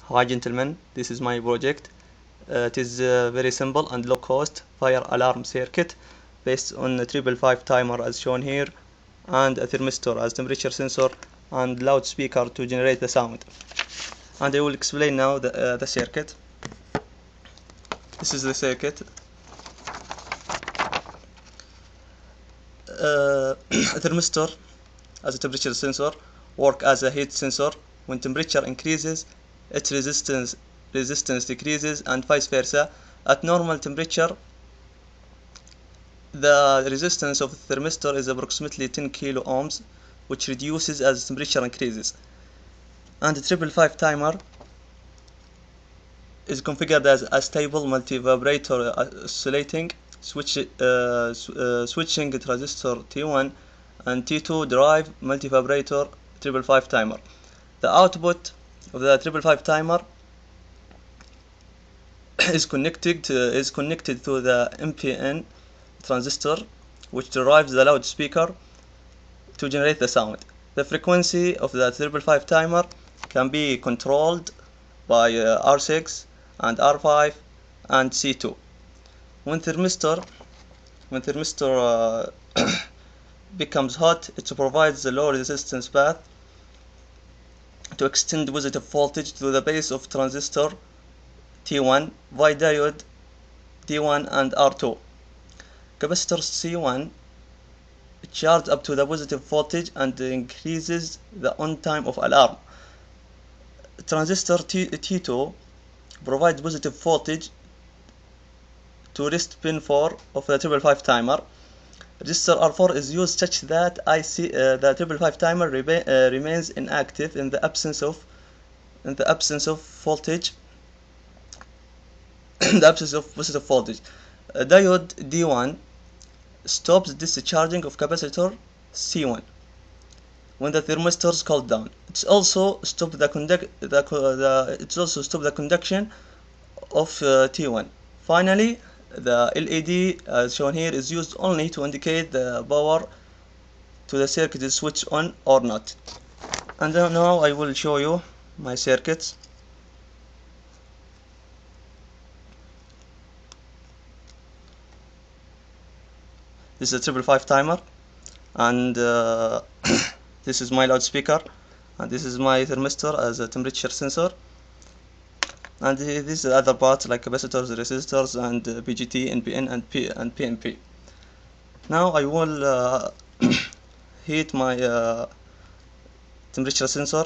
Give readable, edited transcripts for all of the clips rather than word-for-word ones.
Hi gentlemen, this is my project. It is very simple and low cost fire alarm circuit based on a 555 timer as shown here, and a thermistor as temperature sensor and loudspeaker to generate the sound. And I will explain now the circuit. This is the circuit. A thermistor as a temperature sensor work as a heat sensor. When temperature increases, its resistance decreases, and vice versa. At normal temperature, the resistance of the thermistor is approximately 10 kilo ohms, which reduces as temperature increases. And the 555 timer is configured as a stable multi-vibrator oscillating switching transistor T1 and T2 drive multi-vibrator 555 timer. The output of the 555 timer is connected to the MPN transistor, which derives the loudspeaker to generate the sound. The frequency of the 555 timer can be controlled by R6 and R5 and C2. When thermistor becomes hot, it provides the low resistance path to extend positive voltage to the base of transistor T1 via diode D1 and R2. Capacitor C1 charged up to the positive voltage and increases the on time of alarm. Transistor T2 provides positive voltage to rest pin 4 of the 555 timer. Resistor R4 is used such that the 555 timer remains inactive in the absence of voltage in the absence of positive voltage. Diode D1 stops discharging of capacitor C1 when the thermistor is cooled down. It's also stop the conduction of T1. Finally, the LED as shown here is used only to indicate the power to the circuit is switched on or not. And now I will show you my circuits. This is a 555 timer, and this is my loudspeaker, and this is my thermistor as a temperature sensor, and this is the other parts like capacitors, resistors, and BGT, NPN, and PNP. Now I will heat my temperature sensor.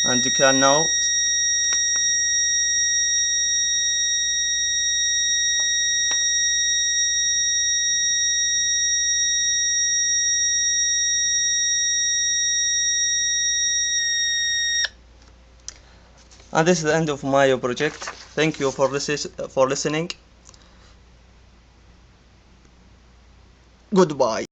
And you can now and this is the end of my project. Thank you for listening. Goodbye.